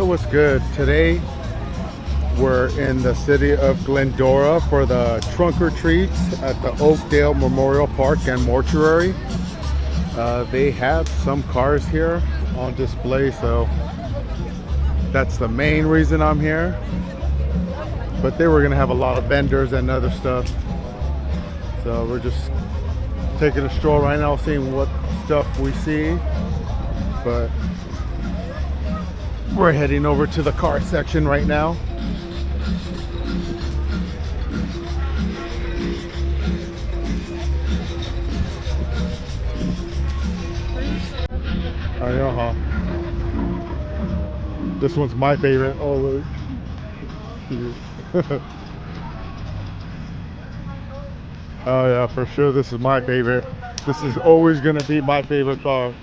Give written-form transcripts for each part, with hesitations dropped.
what's good? Today we're in the city of Glendora for the trunk or treats at the Oakdale Memorial Park and Mortuary. They have some cars here on display, so that's the main reason I'm here. But they were gonna have a lot of vendors and other stuff, so we're just taking a stroll right now, seeing what stuff we see. But we're heading over to the car section right now. I know, huh? This one's my favorite. Oh, look. Oh yeah, for sure this is my favorite. This is always gonna be my favorite car.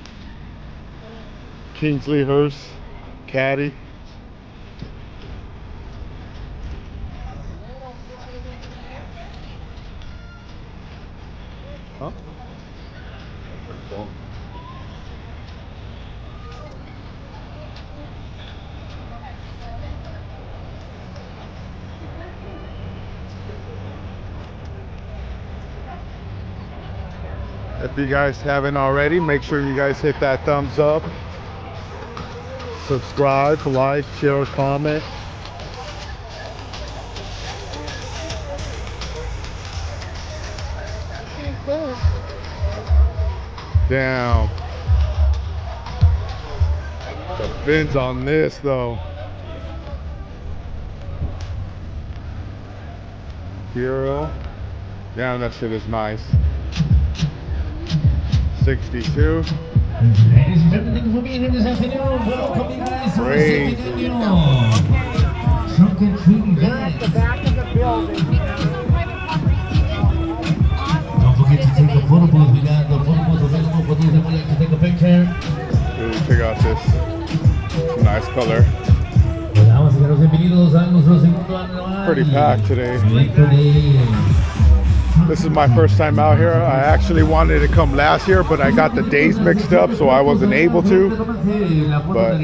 Kingsley hearse Caddy. Huh? If you guys haven't already, make sure you guys hit that thumbs up, subscribe, like, share, comment. Damn. The fins on this though. Hero. Damn, that shit is nice. 62. Ladies and gentlemen, thank you for being here this afternoon. Welcome you guys to our Crazy. second annual Trunk and Treat event. The back of the building. Don't forget to take a photo booth. We got the photo booth available for those that would like to take a picture. Dude, check out this. It's a nice color. Pretty packed today. This is my first time out here. I actually wanted to come last year, but I got the days mixed up, so I wasn't able to. But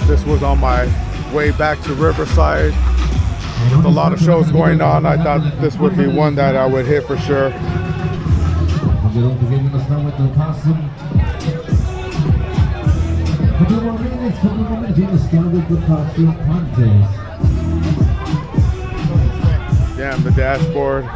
this was on my way back to Riverside. With a lot of shows going on, I thought this would be one that I would hit for sure. Damn, the dashboard.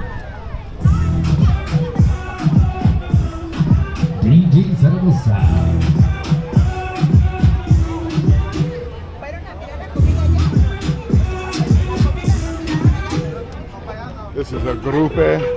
This is a Grupe.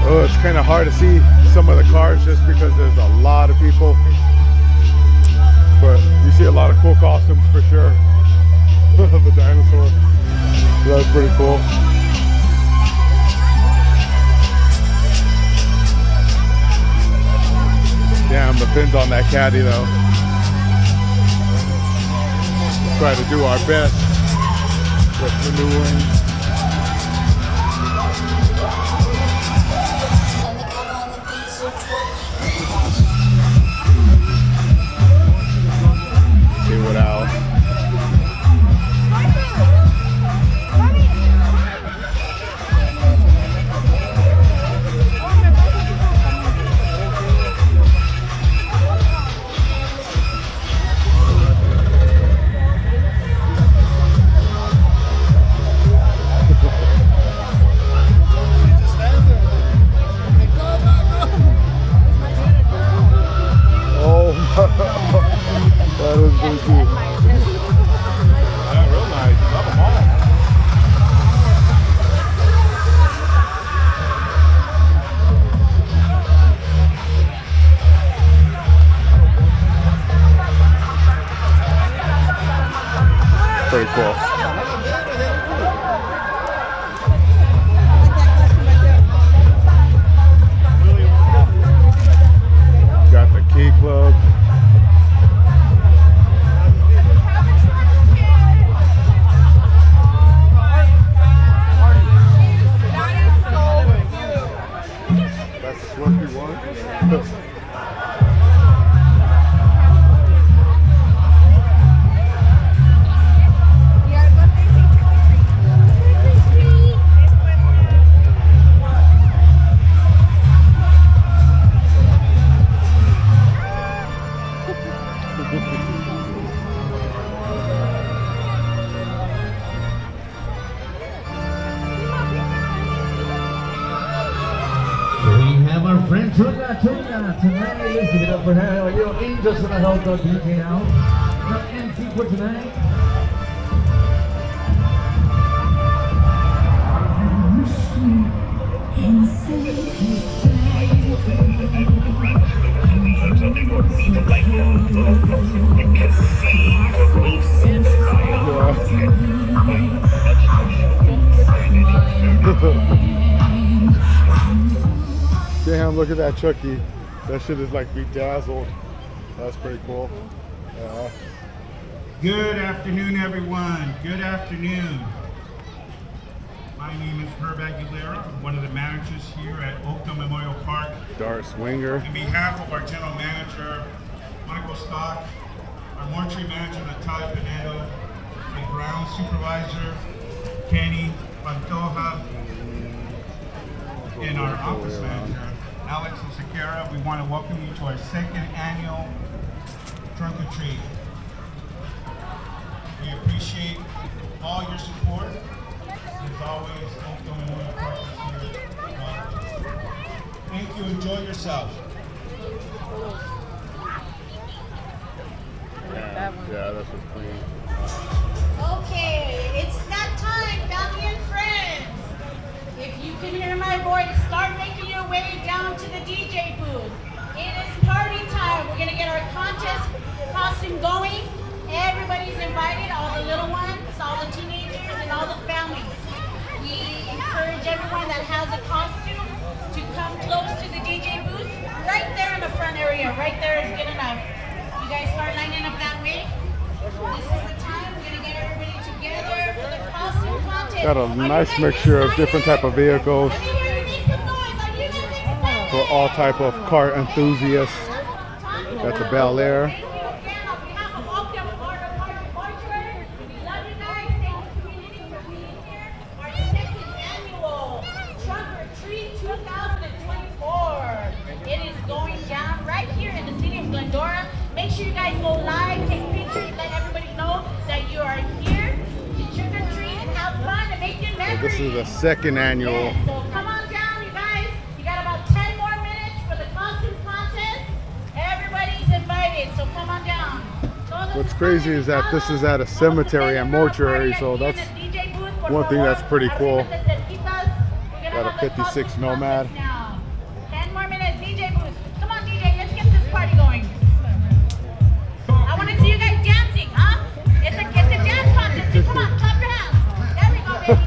Oh, it's kind of hard to see some of the cars just because there's a lot of people. But you see a lot of cool costumes for sure. The dinosaur. That's pretty cool. Damn, the fins on that Caddy though. Try to do our best with maneuvering. See what else. one too. Yeah, real nice. Love them all. Pretty cool. Got the key club. That's the Slurpee one. We have our friend Tuna tonight. Let's give it up for her. Our little angels gonna help the DJ out. The MC for tonight. Damn, look at that Chucky. That shit is like bedazzled. That's pretty cool. Yeah. Good afternoon, everyone. Good afternoon. My name is Herb Aguilera. I'm one of the managers here at Oakdale Memorial Park. Dart Swinger. On behalf of our general manager, Michael Stock, our mortuary manager, Natalia Pinedo, my ground supervisor, Kenny Pantoja, and our office manager, Alex Osequera, we want to welcome you to our second annual Trunk or Treat. We appreciate all your support. As always, Oakdale Memorial Park is here. Thank you. Enjoy yourself. Yeah, that's what's clean. Okay, it's that time, family and friends. If you can hear my voice, start making your way down to the DJ booth. It is party time. We're gonna get our contest costume going. Everybody's invited, all the little ones, all the teenagers, and all the families. We encourage everyone that has a costume to come close to the DJ booth. Right there in the front area, right there is good enough. You guys start lining up that way. This is the time we're gonna get everybody together for the costume contest. Got a nice mixture of different type of vehicles Let me hear you make some noise. Are you guys excited? for all type of car enthusiasts. Got the Bel Air. Thank you again on behalf of Oakdale Memorial Park Mortuary. We love you guys. Thank you, community, for being here. Our second annual Trunk or Treat 2024. It is going down right here in the city of Glendora. Make sure you guys go live, take pictures, let everybody know that you are here to trick or treat and have fun and make good memories. This is the second annual. Yes, so come on down, you guys. You got about 10 more minutes for the costume contest. Everybody's invited, so come on down. What's crazy is that this is at a cemetery and mortuary, so that's one thing that's pretty cool. Got a 56 Nomad. 10 more minutes, DJ booth. Come on, DJ, let's get this party going. I want to see you guys dancing, huh? It's a dance contest. Come on, clap your hands. There we go, baby.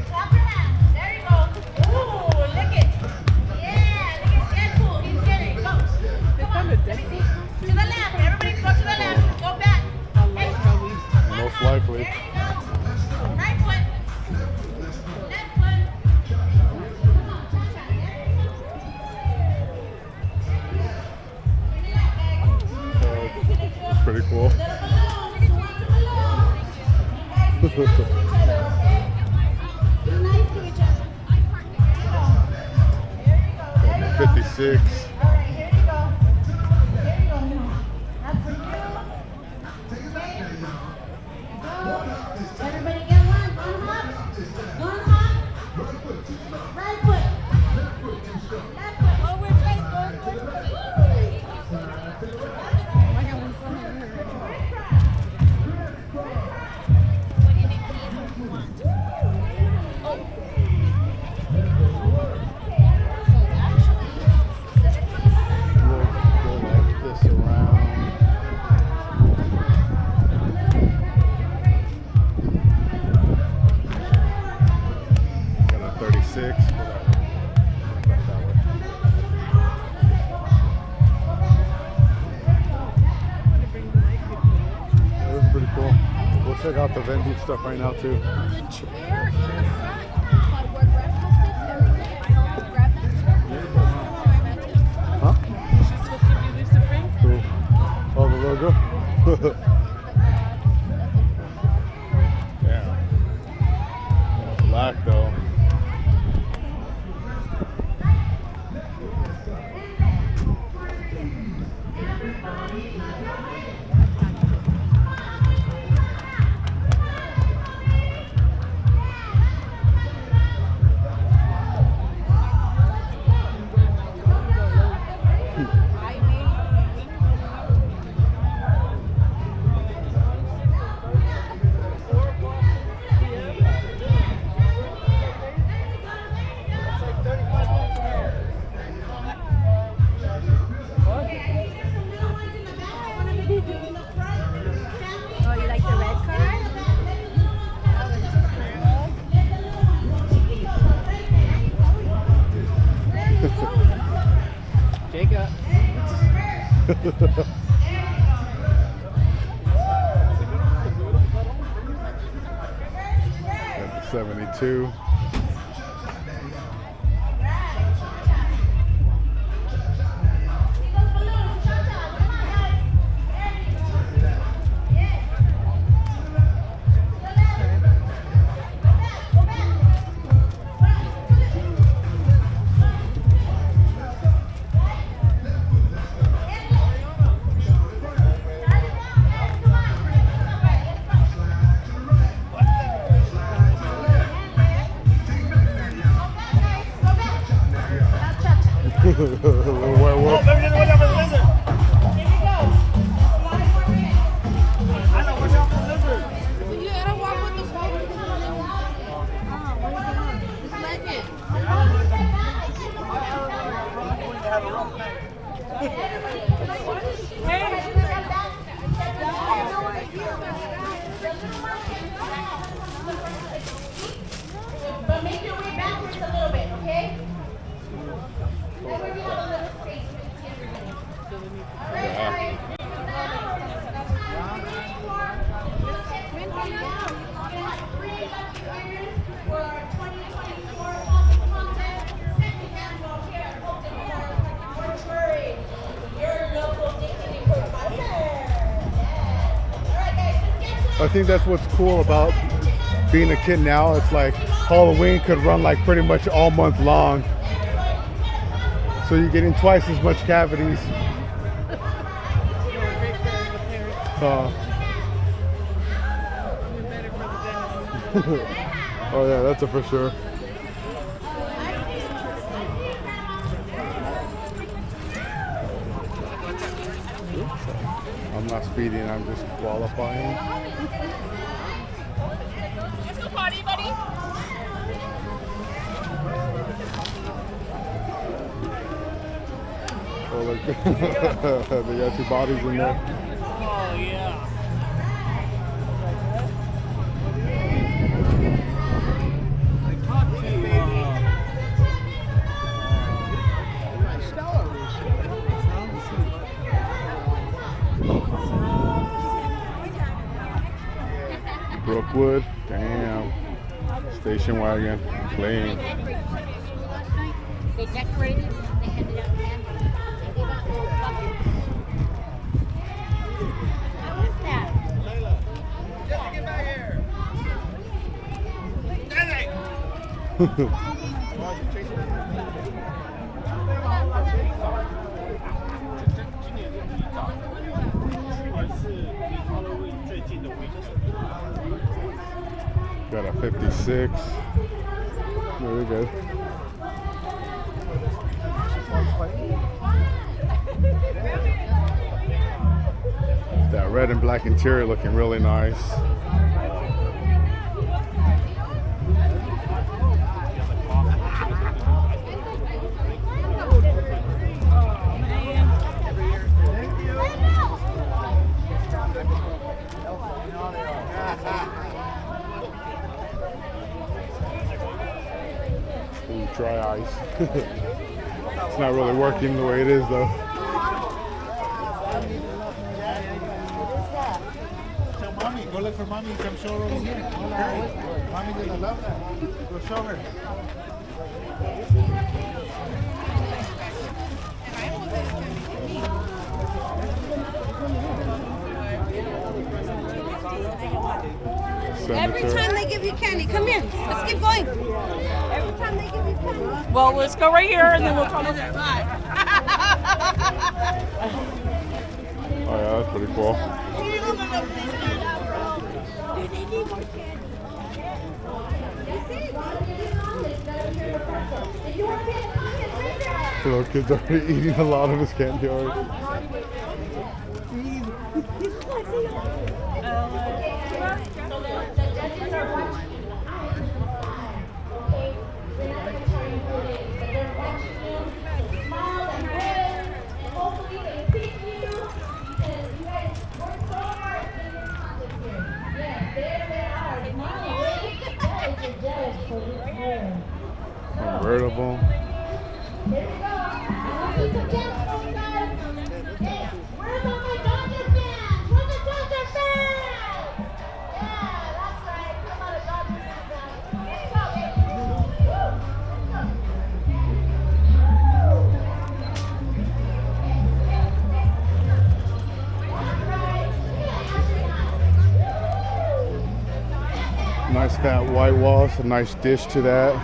Clap your hands. There you go. Ooh, look it. Yeah, look at Deadpool. He's getting it. Go. Come on. Let me see. To the left. Everybody go to the left. Go back. Hey. Most likely. There you go. Right foot. Left foot. Come on, touch that. There you go. Give me that bag. Pretty cool. Little balloons. Who wants a balloon? You guys be nice to each other, okay? Be nice to each other. There you go. There you go. 56. All right, here you go. Here you go. That's for you. Okay. Go. Everybody get one. One hop. One hop. Right foot. Left foot. Oh, we're right. Go. check out the vending stuff right now too. The chair in the front where breakfast is, everything. Grab that chair. Huh? She's supposed to be Lisa Frank. Cool. Oh, the logo? Yeah. Black though. Oh, you like the red car? Jacob. 72. Little werewolf. You gotta walk with the phone. Just let it. But make your way backwards a little bit, okay? That way we have a little space for the everybody. All right, guys. We're gonna have 3 lucky winners for our 2024 Awesome Contest second annual here at Oakdale Mortuary, your local dignity provider. Yes. All right, guys, let's get to I think that's what's cool about being a kid now. It's like Halloween could run like pretty much all month long. So you're getting twice as much cavities. Oh yeah, that's a for sure. I'm not speeding, I'm just qualifying. Let's go party, buddy. Oh, look. They got 2 bodies in there. Oh, yeah. I talked to Stella Brookwood, damn. Station wagon, clean. They decorated, they handed out candy. They gave out little buckets. How was that? Get back here. Got a 56. Really good. That red and black interior looking really nice. Ooh, dry ice. It's not really working the way it is though. mommy. Go look for mommy. Come show her over here. Hola. Mommy's gonna love that. Go show her. Every time they give you candy, come here. Let's keep going. Every time they give you candy. Well, let's go right here and then we'll come over. Oh yeah, that's pretty cool. The little kids are eating a lot of his candy already. Convertible. Here we go. This is the gentleman, guys. Hey, where's all my Dodger fans? Where's the Dodger fans? Yeah, that's right. Come on, Dodger fans. Let's go, baby. Woo. Nice fat white walls, a nice dish to that.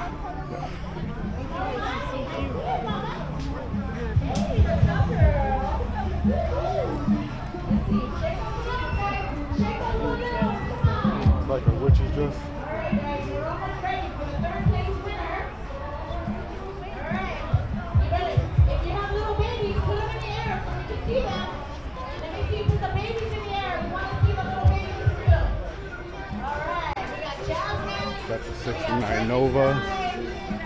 Like a witch's dress. Alright guys, we're almost ready for the third place winner. Alright. You ready? If you have little babies, put them in the air so we can see them. Let me see, put the babies in the air. We want to see the little babies too. Alright, we got Jasmine. Got the 69 Nova,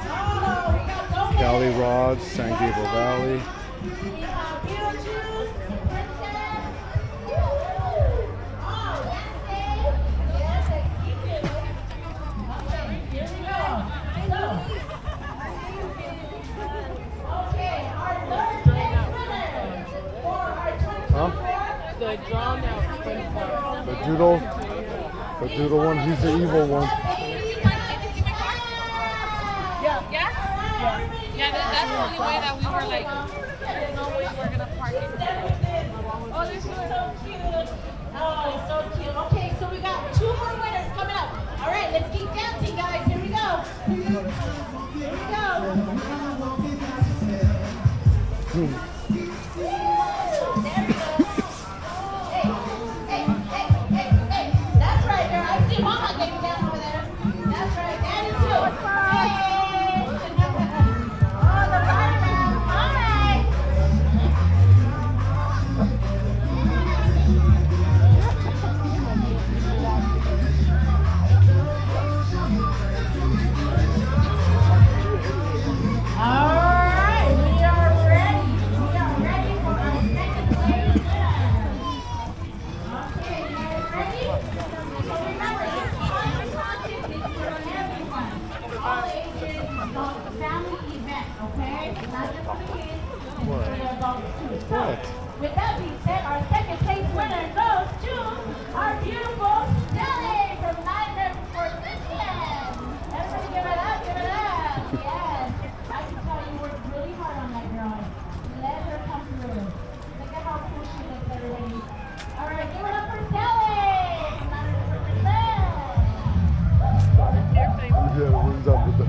Oh, we got Zoe. Cali Rods, San Gabriel Valley. We got Beetlejuice, Princess. Oh, Wednesday. Yes, I keep it. Okay, here we go. So, okay, our third place winner for our 2024. The draw now. The doodle one, he's the evil one. Yeah, that's the only way that we were like, there's no way we're gonna park it. Oh, this is so cute. Oh, it's so cute. Okay, so we got 2 more winners coming up. All right, let's keep dancing, guys. Here we go. Here we go. There we go. Hey, hey, hey, hey, hey. That's right, girl. I see Mama getting down over there. That's right. Daddy too. Hey. Oh, the fireman. All right. All right, we are ready. We are ready for our second place winner. Okay, you guys ready? So remember, this fire contest is for everyone. All ages, it's a family event, okay? It's not just for the kids, it's for the adults too. So, with that being said, our second place winner goes to our beautiful Sally from Nightmare for Christmas. Everybody give it up, give it up. Yes. I can tell you worked really hard on that girl. Let her come through. Look at how cool she looks, everybody. All right, give it up for Sally from Nightmare for Christmas. Yeah, wins up with the.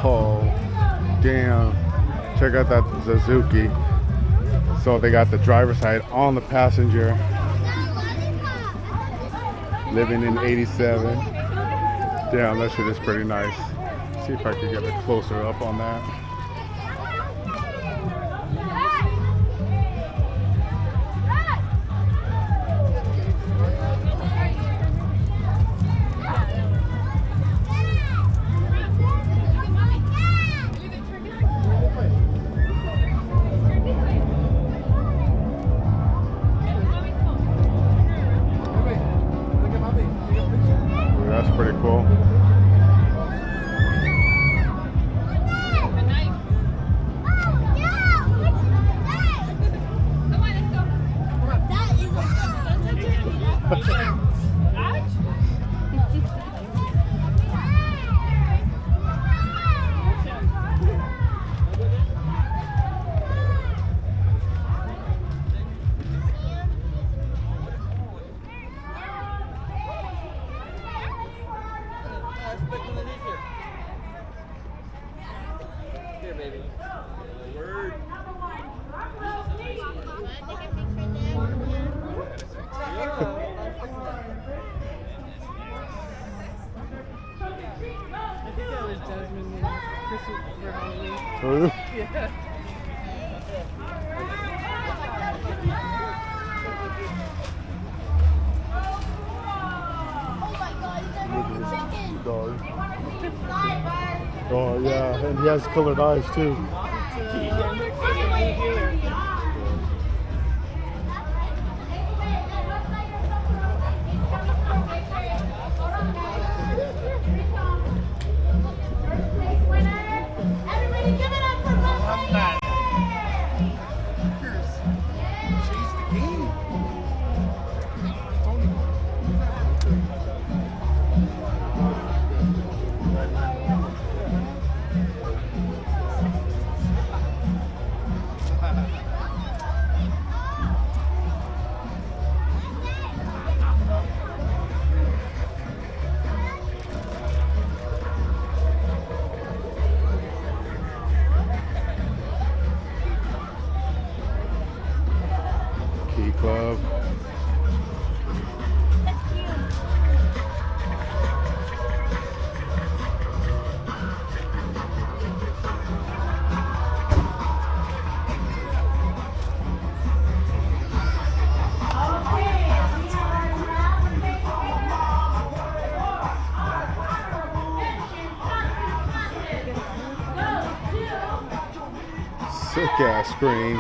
Oh, damn. Check out that Suzuki. So they got the driver's side on the passenger. Living in 87. Damn, that shit is pretty nice. See if I can get a closer up on that. That's pretty cool. Oh yeah, and he has colored eyes too. Key Club. Sick ass screen.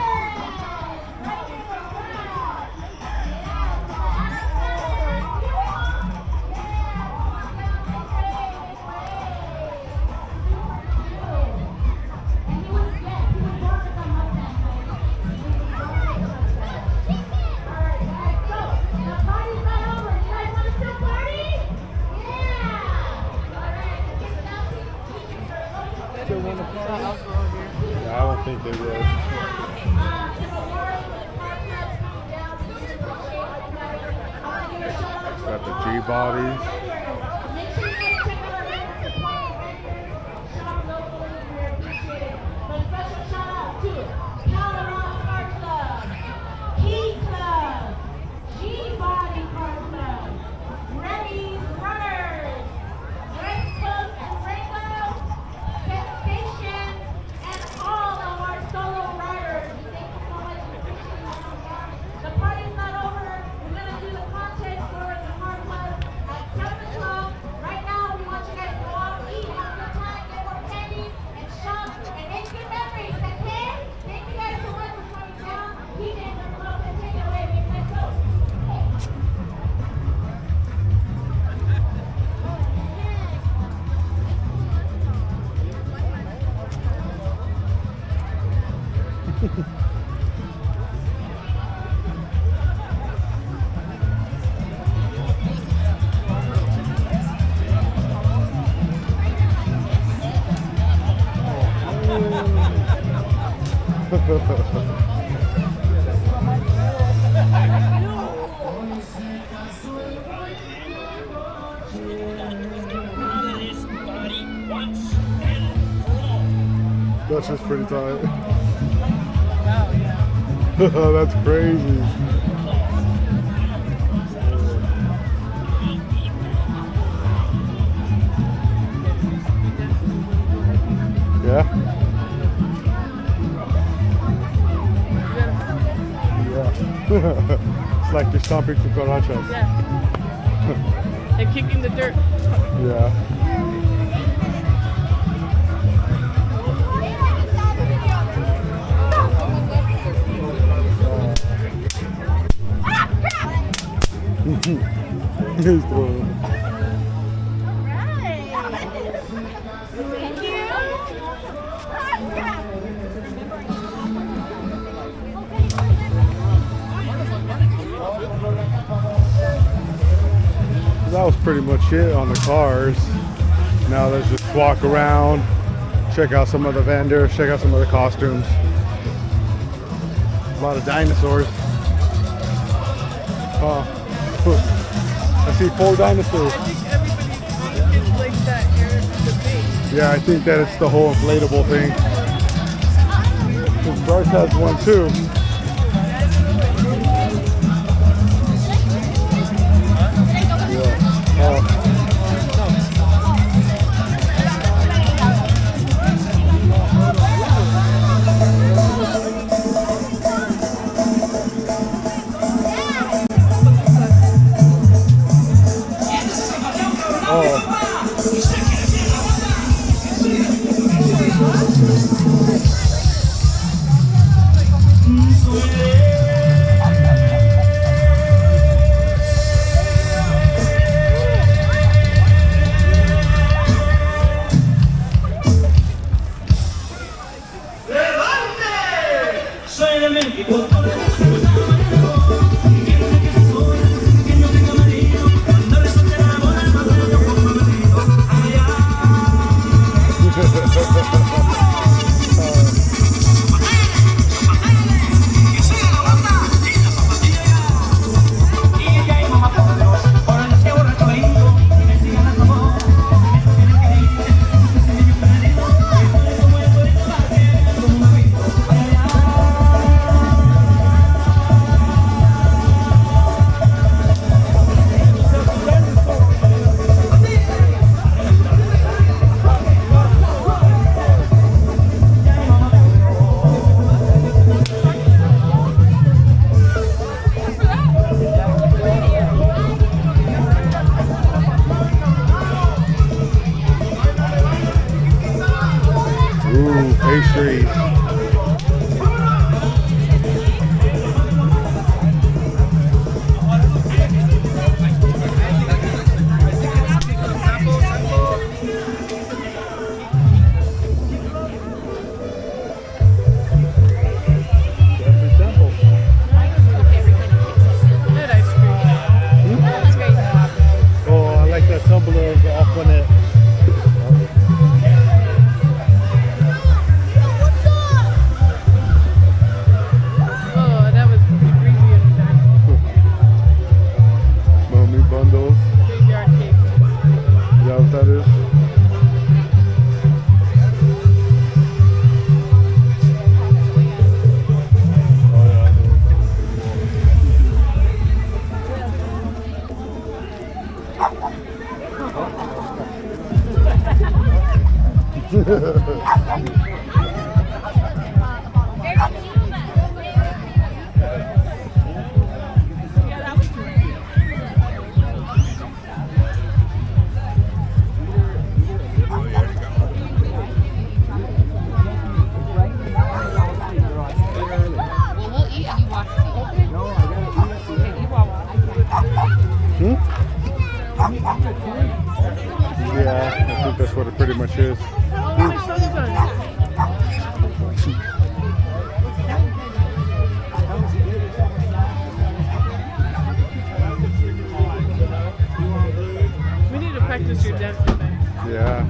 Yeah, I don't think they will. Got the G bodies. That's just pretty tight. Wow, yeah. That's crazy. Yeah? Yeah. It's like you're stomping cucarachas. Yeah. And kicking the dirt. Yeah. He's throwing. that was pretty much it on the cars. Now let's just walk around, check out some of the vendors, check out some of the costumes. A lot of dinosaurs. I see 4 dinosaurs. I think everybody gets like that air the thing. Yeah, I think that it's the whole inflatable thing. This Bryce has one too. Pastries. That ice cream. That's great. Oh, I like that tumbler of Aquanet. Oh, that was pretty creepy in the dark. Mummy bundles. Graveyard cake. Is that what that is? Well, we'll eat and you watch it. Okay. Okay, you Yeah, I think that's what it pretty much is. We need to practice your dance tonight. Yeah.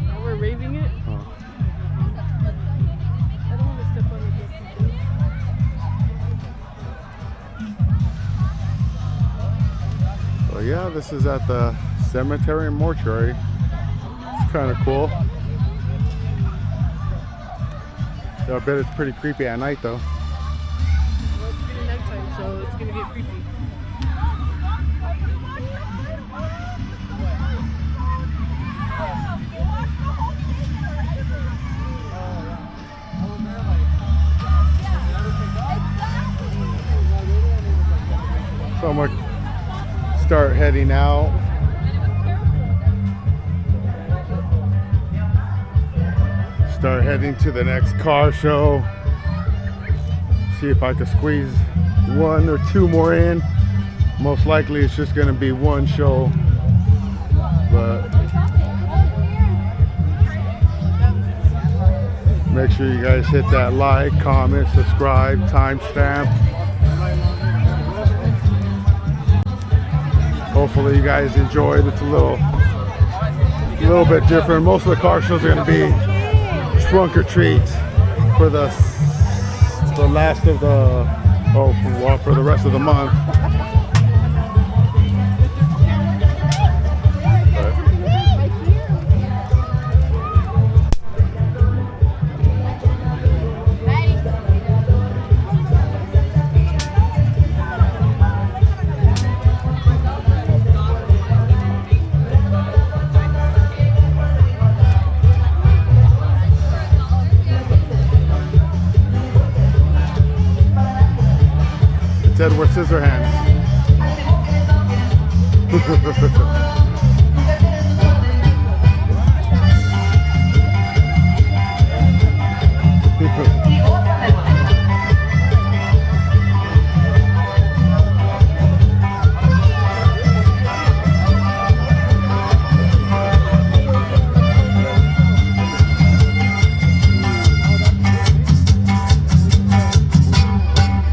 Now we're raving it. I don't want to step on the distance. Well, yeah, this is at the cemetery and mortuary. It's kind of cool. I bet it's pretty creepy at night, though. Well, it's getting nighttime, so it's gonna get creepy. So I'm gonna start heading out. Start heading to the next car show. See if I can squeeze 1 or 2 more in. Most likely it's just gonna be one show, but make sure you guys hit that like, comment, subscribe, timestamp. Hopefully you guys enjoyed. It's a little bit different. Most of the car shows are going to be trunk or treats for the last of the for the rest of the month. Edward Scissorhands.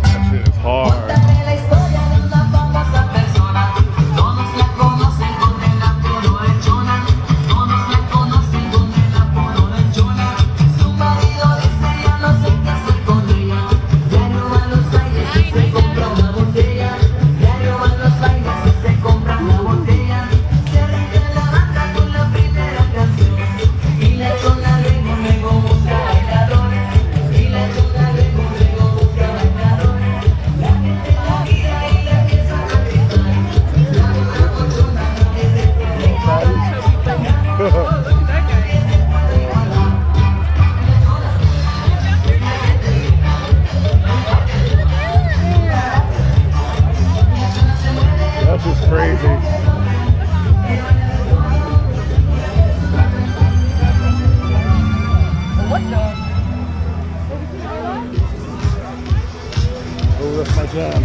That shit is hard. That's just crazy. Oh, that's my jam.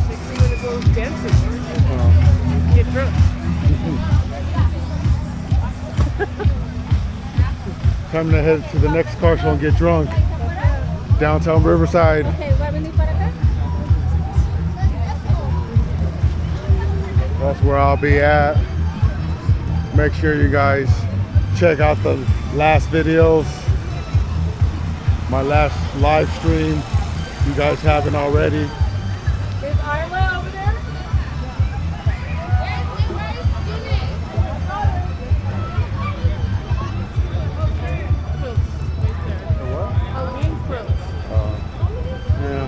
Makes me want to go dancing. Oh. Get drunk. Time to head to the next car show and get drunk. Downtown Riverside. That's where I'll be at. Make sure you guys check out the last videos. My last live stream. If you guys haven't already. Is Isla over there? Halloween quilts. Yeah.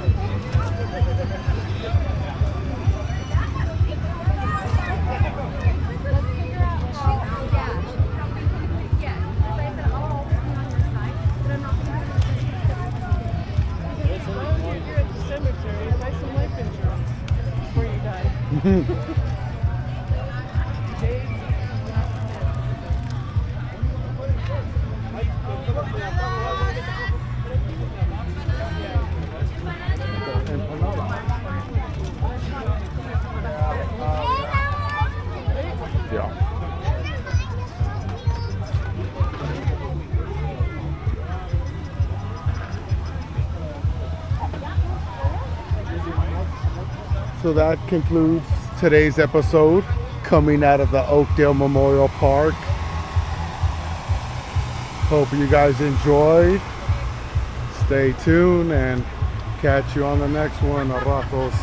You're at the cemetery. Buy some life insurance before you die. Yeah. So that concludes today's episode coming out of the Oakdale Memorial Park. Hope you guys enjoyed. Stay tuned and catch you on the next one. A ratos.